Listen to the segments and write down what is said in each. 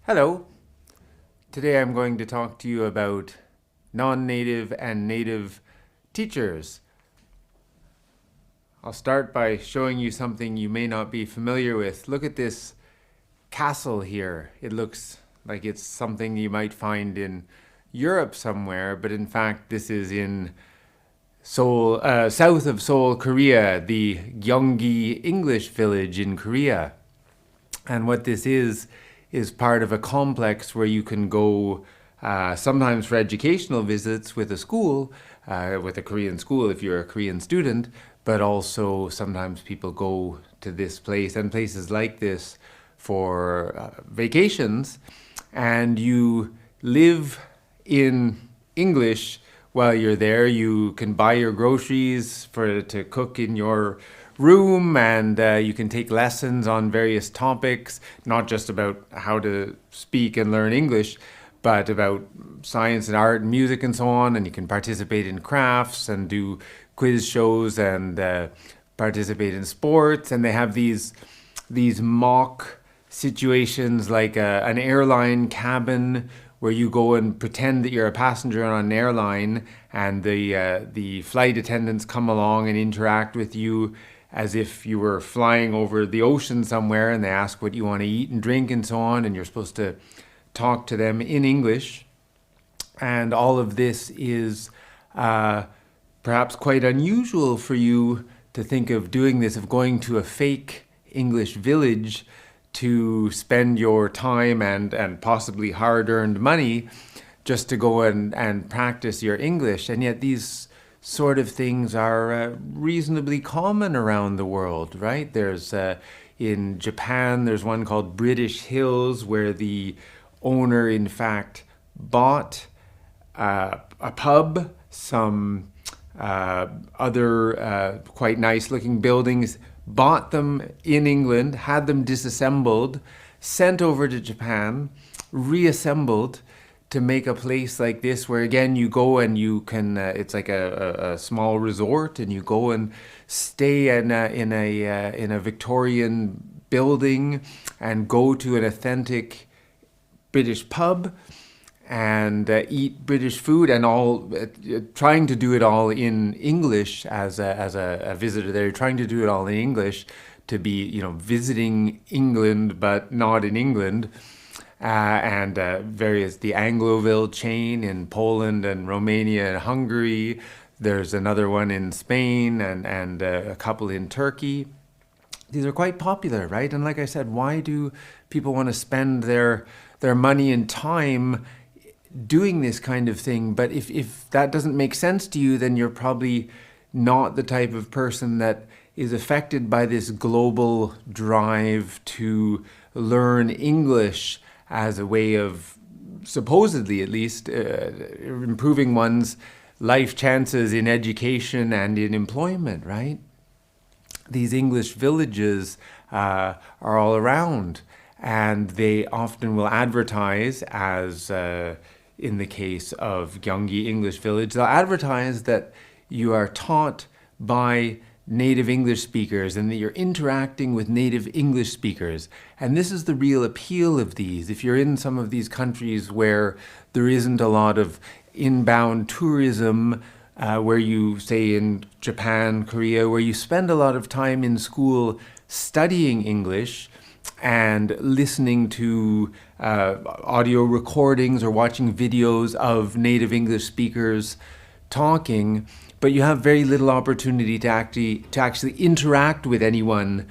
Hello. Today I'm going to talk to you about non-native and native teachers. I'll start by showing you something you may not be familiar with. Look at this castle here. It looks like it's something you might find in Europe somewhere, but in fact this is in Seoul, south of Seoul, Korea, the Gyeonggi English village in Korea. And what this is part of a complex where you can go sometimes for educational visits with a school, with a Korean school if you're a Korean student, but also sometimes people go to this place and places like this for vacations, and you live in English while you're there. You can buy your groceries to cook in your room, and you can take lessons on various topics, not just about how to speak and learn English, but about science and art and music and so on. And you can participate in crafts and do quiz shows and participate in sports. And they have these mock situations like an airline cabin where you go and pretend that you're a passenger on an airline, and the flight attendants come along and interact with you as if you were flying over the ocean somewhere, and they ask what you want to eat and drink and so on, and you're supposed to talk to them in English. And all of this is perhaps quite unusual for you to think of doing this, of going to a fake English village to spend your time and possibly hard-earned money just to go and practice your English. And yet these sort of things are reasonably common around the world, right? There's in Japan, there's one called British Hills, where the owner in fact bought a pub, some other quite nice looking buildings, bought them in England, had them disassembled, sent over to Japan, reassembled to make a place like this, where again you go and you can it's like a small resort, and you go and stay in a Victorian building and go to an authentic British pub and eat British food, and all trying to do it all in English as a visitor there. You're trying to do it all in English to be, visiting England but not in England. And the Angloville chain in Poland and Romania and Hungary. There's another one in Spain and a couple in Turkey. These are quite popular, right? And like I said, why do people want to spend their money and time doing this kind of thing? But if that doesn't make sense to you, then you're probably not the type of person that is affected by this global drive to learn English as a way of, supposedly at least, improving one's life chances in education and in employment, right? These English villages are all around, and they often will advertise, as in the case of Gyeonggi English Village, they'll advertise that you are taught by native English speakers and that you're interacting with native English speakers. And this is the real appeal of these. If you're in some of these countries where there isn't a lot of inbound tourism, where you, say in Japan, Korea, where you spend a lot of time in school studying English and listening to audio recordings or watching videos of native English speakers talking, but you have very little opportunity to actually interact with anyone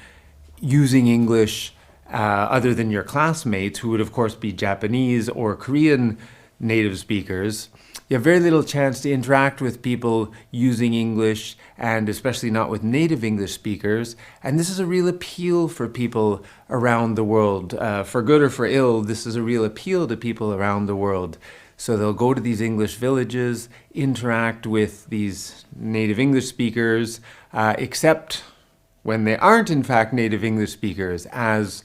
using English other than your classmates, who would of course be Japanese or Korean native speakers. You have very little chance to interact with people using English, and especially not with native English speakers. And this is a real appeal for people around the world. For good or for ill, this is a real appeal to people around the world. So they'll go to these English villages, interact with these native English speakers, except when they aren't in fact native English speakers, as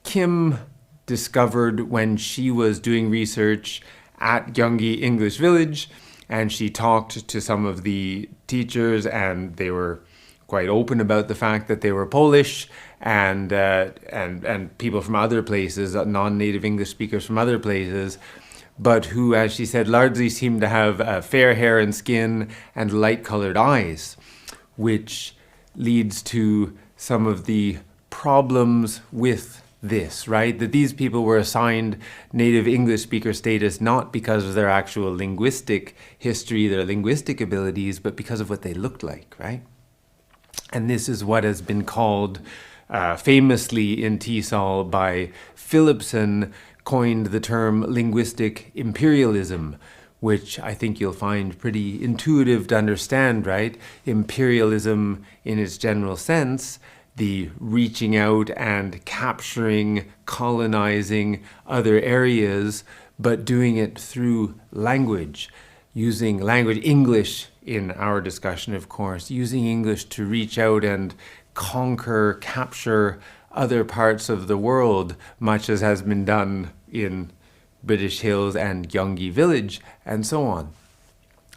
Kim discovered when she was doing research at Gyeonggi English Village, and she talked to some of the teachers, and they were quite open about the fact that they were Polish, and people from other places, non-native English speakers from other places, but who, as she said, largely seem to have fair hair and skin and light-colored eyes, which leads to some of the problems with this, right? That these people were assigned native English speaker status not because of their actual linguistic history, their linguistic abilities, but because of what they looked like, right? And this is what has been called famously in TESOL by Philipson, coined the term linguistic imperialism, which I think you'll find pretty intuitive to understand, right? Imperialism in its general sense, the reaching out and capturing, colonizing other areas, but doing it through language, using language, English in our discussion, of course, using English to reach out and conquer, capture other parts of the world, much as has been done in British Hills and Gyeonggi Village, and so on.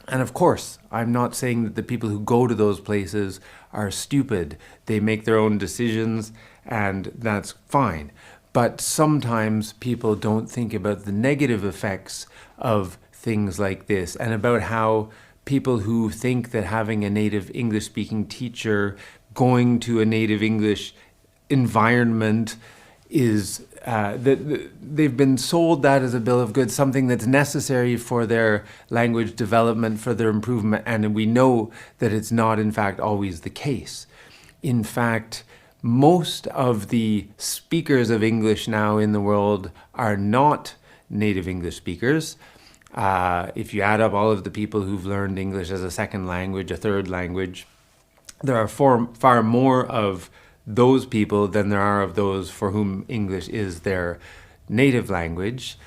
And of course, I'm not saying that the people who go to those places are stupid. They make their own decisions, and that's fine. But sometimes people don't think about the negative effects of things like this, and about how people who think that having a native English-speaking teacher, going to a native English environment is that they've been sold that as a bill of goods, something that's necessary for their language development, for their improvement, and we know that it's not in fact always the case. In fact, most of the speakers of English now in the world are not native English speakers. If you add up all of the people who've learned English as a second language, a third language, there are far more of those people than there are of those for whom English is their native language.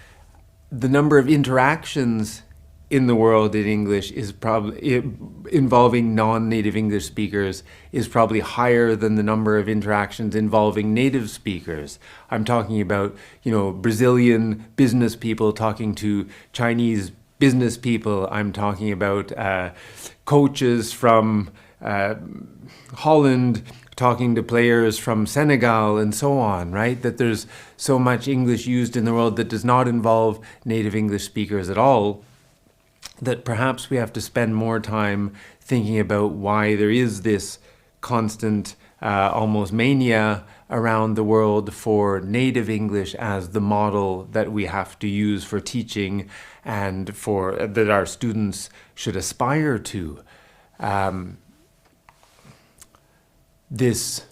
The number of interactions in the world in English is probably involving non-native English speakers is probably higher than the number of interactions involving native speakers. I'm talking about, Brazilian business people talking to Chinese business people. I'm talking about coaches from Holland talking to players from Senegal and so on, right? That there's so much English used in the world that does not involve native English speakers at all, that perhaps we have to spend more time thinking about why there is this constant almost mania around the world for native English as the model that we have to use for teaching and for that our students should aspire to. This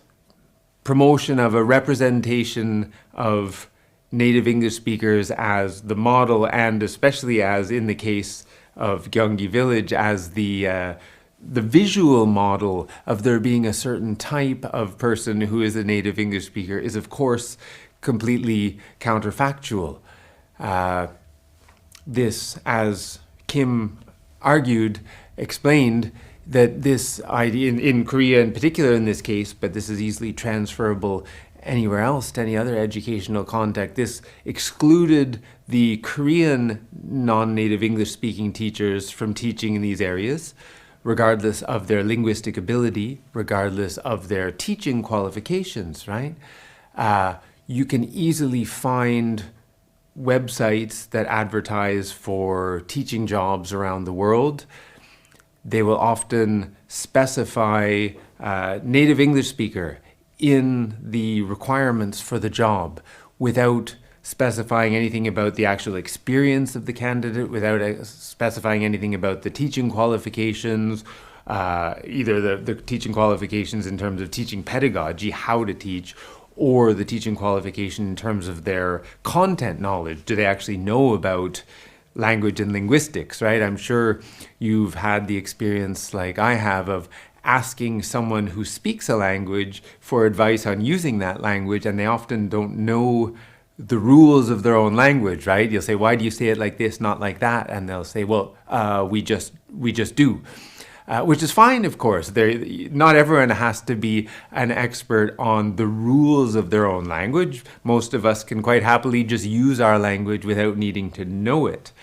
promotion of a representation of native English speakers as the model, and especially as in the case of Gyeonggi Village, as the visual model of there being a certain type of person who is a native English speaker, is of course completely counterfactual. This, as Kim explained, that this idea in Korea in particular in this case, but this is easily transferable anywhere else to any other educational context, this excluded the Korean non-native English speaking teachers from teaching in these areas, regardless of their linguistic ability, regardless of their teaching qualifications, right? You can easily find websites that advertise for teaching jobs around the world. They will often specify native English speaker in the requirements for the job without specifying anything about the actual experience of the candidate, without specifying anything about the teaching qualifications, either the teaching qualifications in terms of teaching pedagogy, how to teach, or the teaching qualification in terms of their content knowledge. Do they actually know about language and linguistics, right? I'm sure you've had the experience like I have of asking someone who speaks a language for advice on using that language, and they often don't know the rules of their own language, right? You'll say, why do you say it like this, not like that? And they'll say, well, we just do. Which is fine, of course. Not everyone has to be an expert on the rules of their own language. Most of us can quite happily just use our language without needing to know it.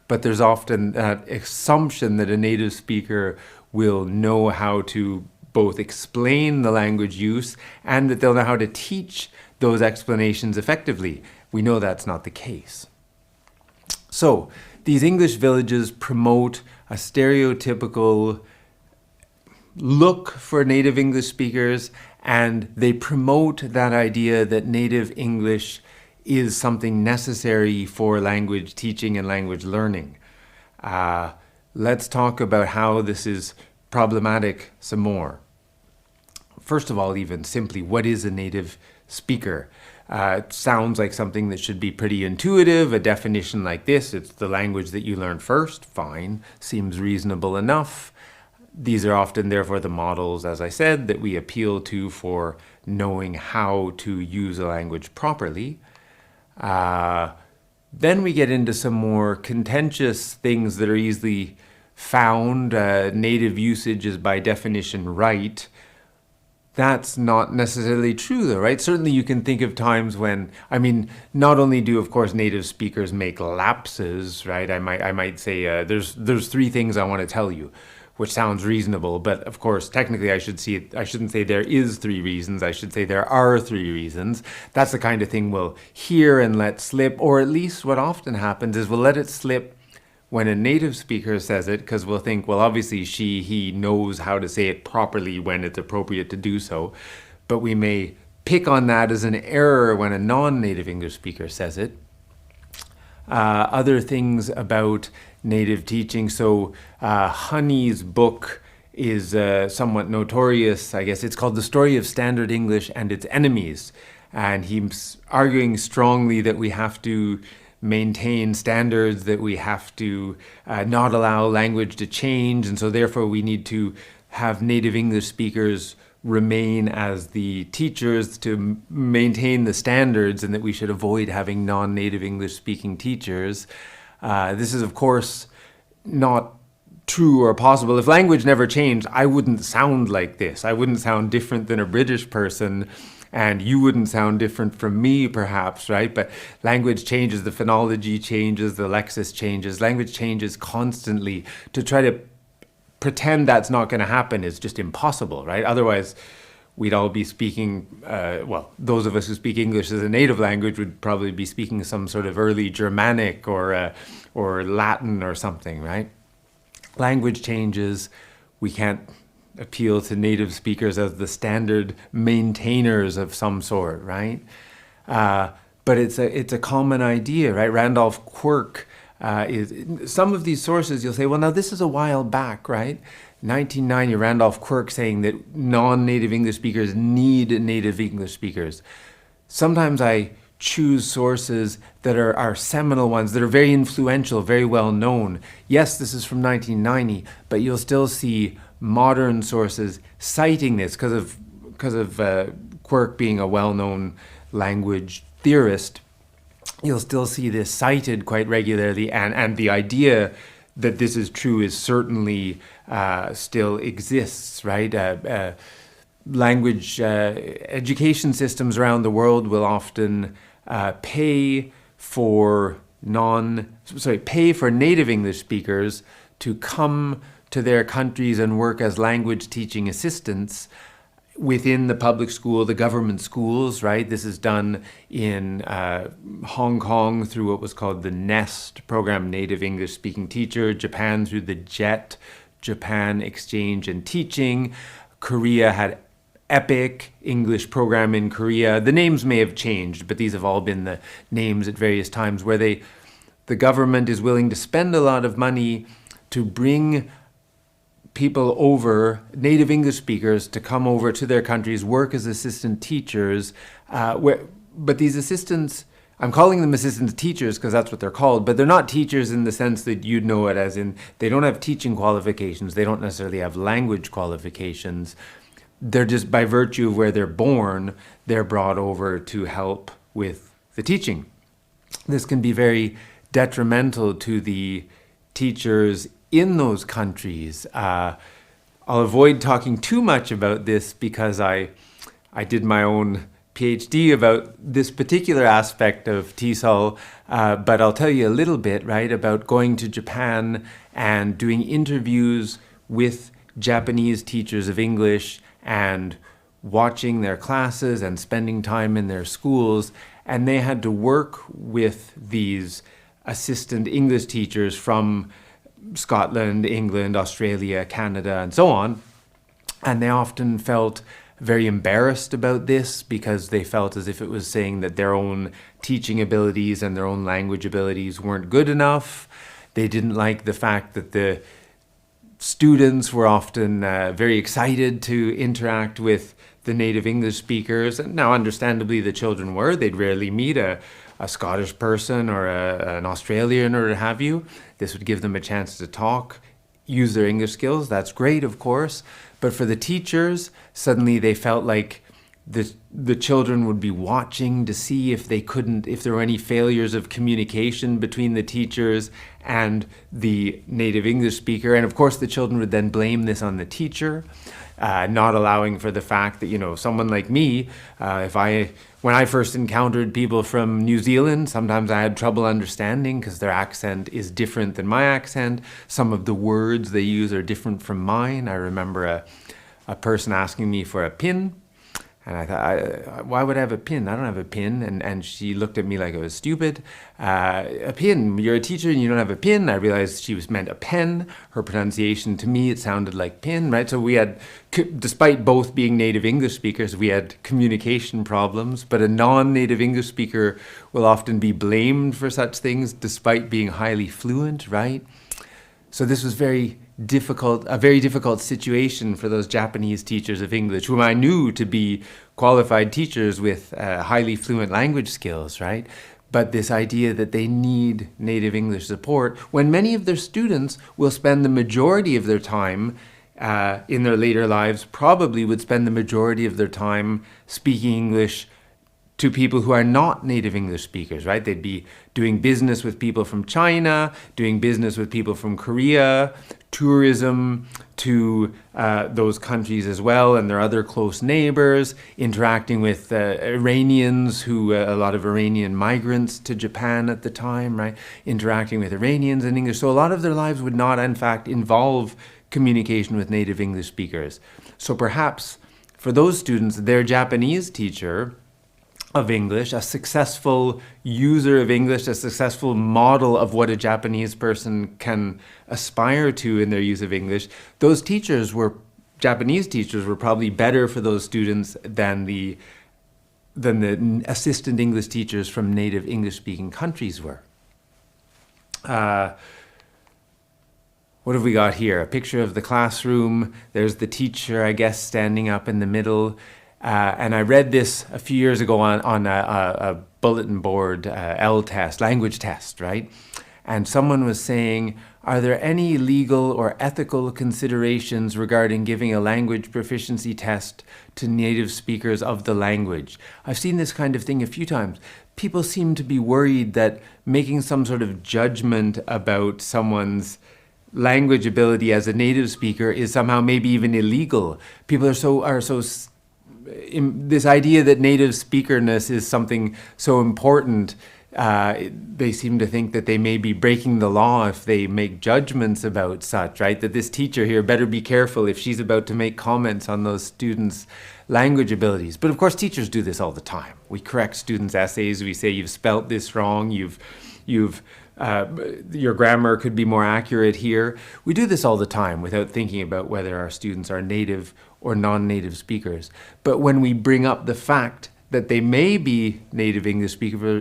But there's often that assumption that a native speaker will know how to both explain the language use and that they'll know how to teach those explanations effectively. We know that's not the case. So these English villages promote a stereotypical look for native English speakers, and they promote that idea that native English is something necessary for language teaching and language learning. Let's talk about how this is problematic some more. First of all, even simply, what is a native speaker? It sounds like something that should be pretty intuitive. A definition like this, it's the language that you learn first. Fine, seems reasonable enough. These are often, therefore, the models, as I said, that we appeal to for knowing how to use a language properly. Then we get into some more contentious things that are easily found. Native usage is by definition right. That's not necessarily true though, right? Certainly you can think of times when, not only do, of course, native speakers make lapses, right? I might say there's three things I want to tell you, which sounds reasonable, but of course, technically I shouldn't say there is three reasons, I should say there are three reasons. That's the kind of thing we'll hear and let slip, or at least what often happens is we'll let it slip when a native speaker says it, because we'll think, well, obviously he knows how to say it properly when it's appropriate to do so, but we may pick on that as an error when a non-native English speaker says it. Other things about native teaching. So Honey's book is somewhat notorious, I guess. It's called The Story of Standard English and Its Enemies. And he's arguing strongly that we have to maintain standards, that we have to not allow language to change. And so therefore we need to have native English speakers remain as the teachers to maintain the standards, and that we should avoid having non-native English speaking teachers. This is, of course, not true or possible. If language never changed, I wouldn't sound like this. I wouldn't sound different than a British person, and you wouldn't sound different from me, perhaps, right? But language changes, the phonology changes, the lexis changes. Language changes constantly. To try to pretend that's not going to happen is just impossible, right? Otherwise, we'd all be speaking, those of us who speak English as a native language would probably be speaking some sort of early Germanic or Latin or something, right? Language changes. We can't appeal to native speakers as the standard maintainers of some sort, right? But it's a common idea, right? Randolph Quirk is some of these sources. You'll say, well, now this is a while back, right? 1990, Randolph Quirk saying that non-native English speakers need native English speakers. Sometimes I choose sources that are seminal ones, that are very influential, very well known. Yes, this is from 1990, but you'll still see modern sources citing this because of Quirk being a well-known language theorist. You'll still see this cited quite regularly, and the idea that this is true is certainly still exists, right? Language education systems around the world will often pay for native English speakers to come to their countries and work as language teaching assistants within the public school, the government schools, right? This is done in Hong Kong through what was called the NEST program, Native English Speaking Teacher, Japan through the JET, Japan Exchange and Teaching. Korea had EPIC, English program in Korea. The names may have changed, but these have all been the names at various times where the government is willing to spend a lot of money to bring people over, native English speakers, to come over to their countries, work as assistant teachers. But these assistants, I'm calling them assistant teachers because that's what they're called, but they're not teachers in the sense that you'd know it as in, they don't have teaching qualifications, they don't necessarily have language qualifications. They're just, by virtue of where they're born, they're brought over to help with the teaching. This can be very detrimental to the teachers in those countries. I'll avoid talking too much about this because I did my own PhD about this particular aspect of TESOL, but I'll tell you a little bit, right, about going to Japan and doing interviews with Japanese teachers of English and watching their classes and spending time in their schools, and they had to work with these assistant English teachers from Scotland, England, Australia, Canada, and so on. And they often felt very embarrassed about this because they felt as if it was saying that their own teaching abilities and their own language abilities weren't good enough. They didn't like the fact that the students were often very excited to interact with the native English speakers. And now, understandably, the children were. They'd rarely meet a Scottish person or an Australian or what have you. This would give them a chance to talk, use their English skills. That's great, of course. But for the teachers, suddenly they felt like the children would be watching to see if there were any failures of communication between the teachers and the native English speaker. And of course, the children would then blame this on the teacher, not allowing for the fact that, someone like me, when I first encountered people from New Zealand, sometimes I had trouble understanding because their accent is different than my accent. Some of the words they use are different from mine. I remember a person asking me for a pin. And I thought, why would I have a pin? I don't have a pin. And she looked at me like I was stupid. A pin, you're a teacher and you don't have a pin. I realized she meant a pen. Her pronunciation, to me, it sounded like pin, right? So we had, despite both being native English speakers, we had communication problems. But a non-native English speaker will often be blamed for such things despite being highly fluent, right? So this was a very difficult situation for those Japanese teachers of English, whom I knew to be qualified teachers with highly fluent language skills, right? But this idea that they need native English support, when many of their students will spend the majority of their time in their later lives, probably would spend the majority of their time speaking English to people who are not native English speakers, right? They'd be doing business with people from China, doing business with people from Korea, tourism to those countries as well, and their other close neighbors, interacting with Iranians, a lot of Iranian migrants to Japan at the time, right? Interacting with Iranians in English. So a lot of their lives would not, in fact, involve communication with native English speakers. So perhaps for those students, their Japanese teacher of English, a successful user of English, a successful model of what a Japanese person can aspire to in their use of English, Japanese teachers were probably better for those students than the assistant English teachers from native English-speaking countries were. What have we got here? A picture of the classroom. There's the teacher, I guess, standing up in the middle. And I read this a few years ago on a bulletin board L-test, language test, right? And someone was saying, are there any legal or ethical considerations regarding giving a language proficiency test to native speakers of the language? I've seen this kind of thing a few times. People seem to be worried that making some sort of judgment about someone's language ability as a native speaker is somehow maybe even illegal. People are so this idea that native speakerness is something so important, they seem to think that they may be breaking the law if they make judgments about such, right? That this teacher here better be careful if she's about to make comments on those students' language abilities. But of course, teachers do this all the time. We correct students' essays. We say, you've spelt this wrong. Your grammar could be more accurate here. We do this all the time without thinking about whether our students are native or non-native speakers. But when we bring up the fact that they may be native English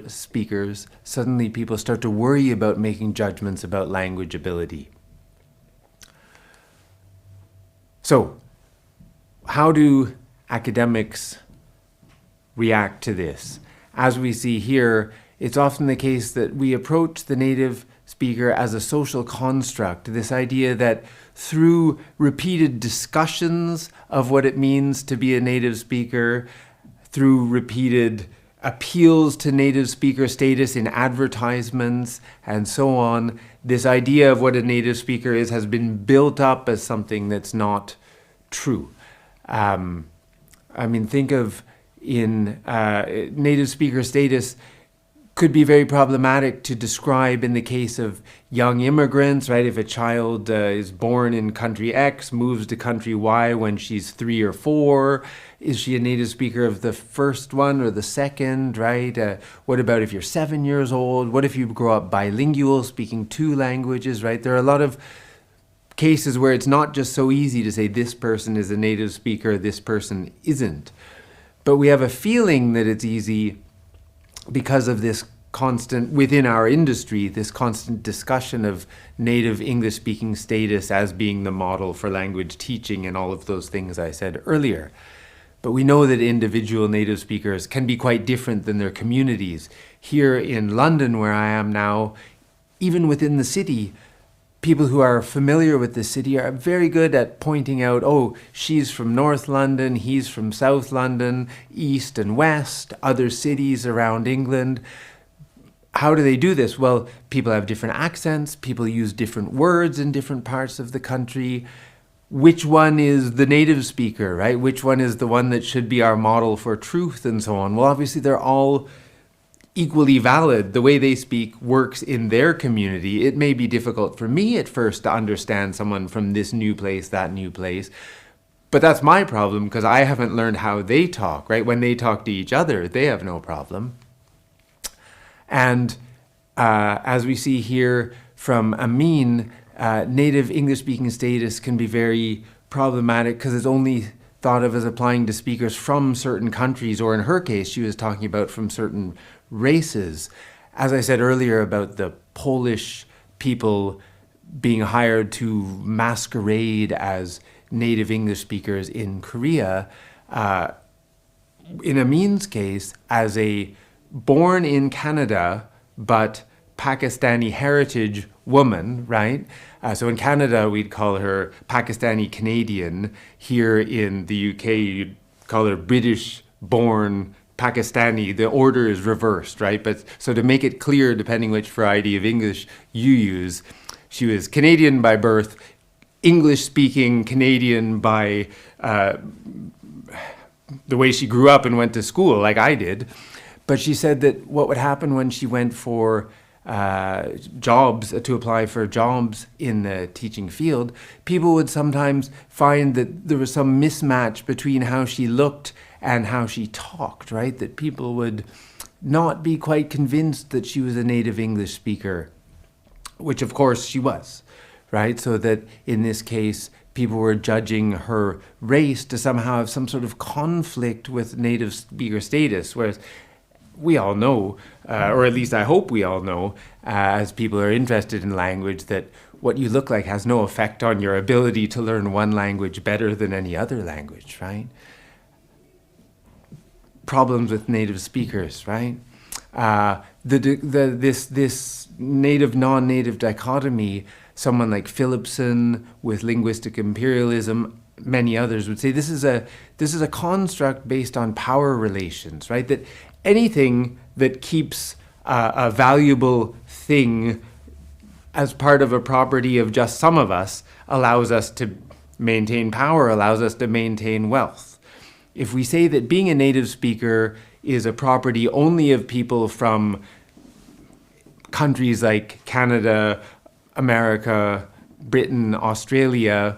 speakers, suddenly people start to worry about making judgments about language ability. So, how do academics react to this? As we see here, it's often the case that we approach the native speaker as a social construct, this idea that through repeated discussions of what it means to be a native speaker, through repeated appeals to native speaker status in advertisements and so on, this idea of what a native speaker is has been built up as something that's not true. Think of in native speaker status could be very problematic to describe in the case of young immigrants, right? If a child is born in country X, moves to country Y when she's 3 or 4, is she a native speaker of the first one or the second, right? What about if you're 7 years old? What if you grow up bilingual, speaking 2 languages, right? There are a lot of cases where it's not just so easy to say this person is a native speaker, this person isn't. But we have a feeling that it's easy because of this constant, within our industry, this constant discussion of native English speaking status as being the model for language teaching and all of those things I said earlier. But we know that individual native speakers can be quite different than their communities. Here in London, where I am now, even within the city, people who are familiar with the city are very good at pointing out, oh, she's from North London, he's from South London, East and West, other cities around England. How do they do this? Well, people have different accents, people use different words in different parts of the country. Which one is the native speaker, right? Which one is the one that should be our model for truth and so on? Well, obviously they're all equally valid. The way they speak works in their community. It may be difficult for me at first to understand someone from this new place, that new place, but that's my problem because I haven't learned how they talk, right? When they talk to each other, they have no problem. And as we see here from Amin, native English-speaking status can be very problematic because it's only thought of as applying to speakers from certain countries, or in her case, she was talking about from certain races. As I said earlier about the Polish people being hired to masquerade as native English speakers in Korea, in Amin's case, as a born in Canada but Pakistani heritage woman, right? So in Canada, we'd call her Pakistani Canadian. Here in the UK, you'd call her British-born Pakistani. The order is reversed, right? But so to make it clear, depending which variety of English you use, she was Canadian by birth, English-speaking Canadian by the way she grew up and went to school, like I did. But she said that what would happen when she went for jobs, to apply for jobs in the teaching field, people would sometimes find that there was some mismatch between how she looked and how she talked, right? That people would not be quite convinced that she was a native English speaker, which of course she was, right? So that in this case, people were judging her race to somehow have some sort of conflict with native speaker status, whereas we all know, or at least I hope we all know, as people are interested in language, that what you look like has no effect on your ability to learn one language better than any other language, right? Problems with native speakers, right? This native, non-native dichotomy, someone like Philipson with linguistic imperialism, many others would say this is a construct based on power relations, right? That anything that keeps a valuable thing as part of a property of just some of us allows us to maintain power, allows us to maintain wealth. If we say that being a native speaker is a property only of people from countries like Canada, America, Britain, Australia,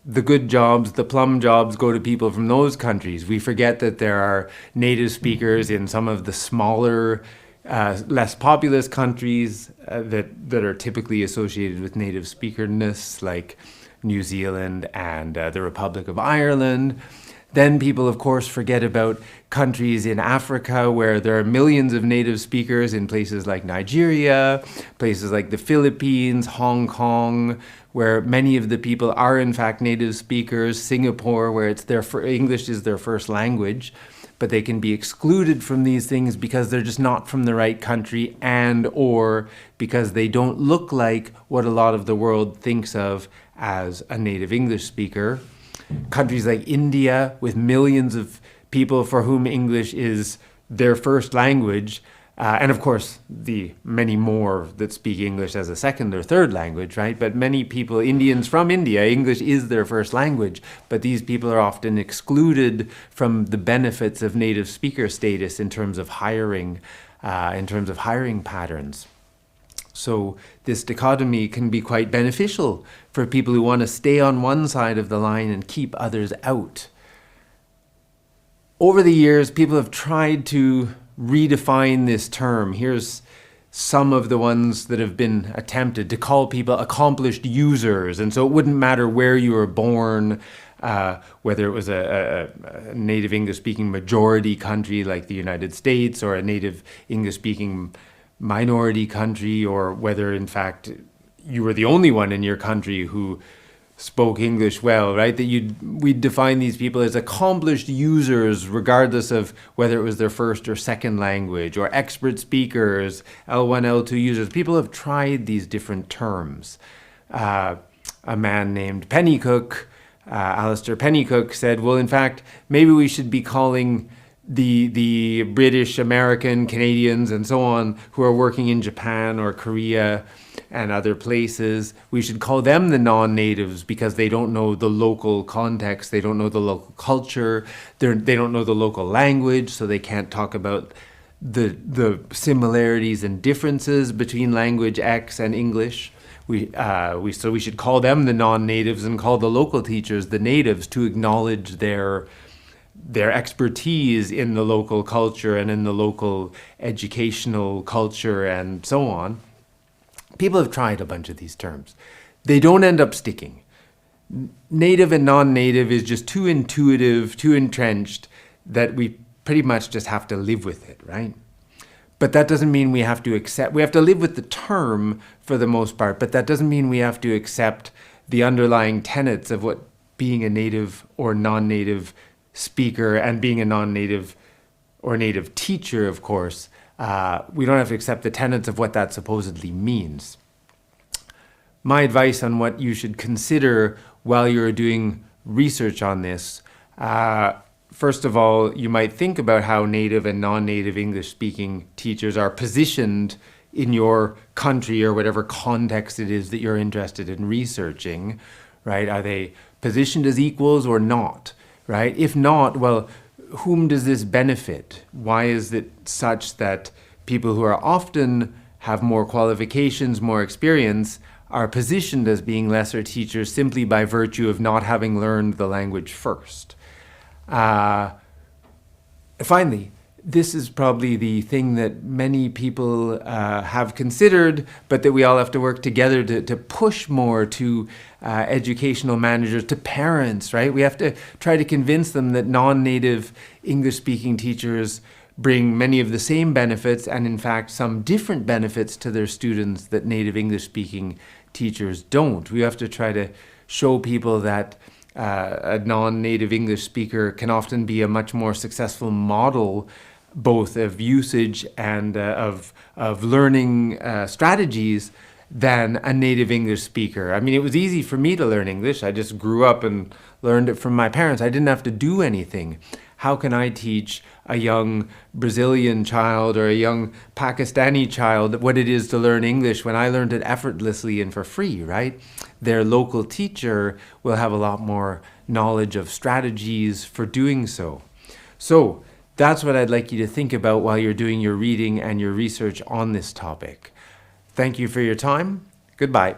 the good jobs, the plum jobs go to people from those countries. We forget that there are native speakers in some of the smaller, less populous countries that are typically associated with native speakerness, like New Zealand and the Republic of Ireland. Then people, of course, forget about countries in Africa where there are millions of native speakers in places like Nigeria, places like the Philippines, Hong Kong, where many of the people are in fact native speakers, Singapore, where it's English is their first language, but they can be excluded from these things because they're just not from the right country and or because they don't look like what a lot of the world thinks of as a native English speaker. Countries like India, with millions of people for whom English is their first language, and of course the many more that speak English as a second or third language, right? But many people, Indians from India, English is their first language, but these people are often excluded from the benefits of native speaker status in terms of hiring in terms of hiring patterns. So this dichotomy can be quite beneficial for people who want to stay on one side of the line and keep others out. Over the years, people have tried to redefine this term. Here's some of the ones that have been attempted to call people accomplished users. And so it wouldn't matter where you were born, whether it was a native English-speaking majority country like the United States or a native English-speaking minority country, or whether in fact you were the only one in your country who spoke English well, right? That we'd define these people as accomplished users regardless of whether it was their first or second language, or expert speakers, L1, L2 users. People have tried these different terms. A man named Pennycook, Alistair Pennycook, said, well, in fact, maybe we should be calling the British, American, Canadians, and so on, who are working in Japan or Korea and other places, we should call them the non-natives because they don't know the local context, they don't know the local culture, they don't know the local language, so they can't talk about the similarities and differences between language X and English. So we should call them the non-natives and call the local teachers the natives to acknowledge their expertise in the local culture and in the local educational culture and so on. People have tried a bunch of these terms. They don't end up sticking. Native and non-native is just too intuitive, too entrenched, that we pretty much just have to live with it, right? But that doesn't mean we have to accept, we have to live with the term for the most part, but that doesn't mean we have to accept the underlying tenets of what being a native or non-native speaker and being a non-native or native teacher, of course, we don't have to accept the tenets of what that supposedly means. My advice on what you should consider while you're doing research on this, first of all, you might think about how native and non-native English-speaking teachers are positioned in your country or whatever context it is that you're interested in researching, right? Are they positioned as equals or not, right? If not, well, whom does this benefit? Why is it such that people who are often have more qualifications, more experience, are positioned as being lesser teachers simply by virtue of not having learned the language first? Finally, this is probably the thing that many people have considered, but that we all have to work together to push more to educational managers, to parents, right? We have to try to convince them that non-native English-speaking teachers bring many of the same benefits, and in fact some different benefits to their students that native English-speaking teachers don't. We have to try to show people that a non-native English speaker can often be a much more successful model both of usage and of learning strategies than a native English speaker. I mean, it was easy for me to learn English. I just grew up and learned it from my parents. I didn't have to do anything. How can I teach a young Brazilian child or a young Pakistani child what it is to learn English when I learned it effortlessly and for free, right? Their local teacher will have a lot more knowledge of strategies for doing so. So that's what I'd like you to think about while you're doing your reading and your research on this topic. Thank you for your time. Goodbye.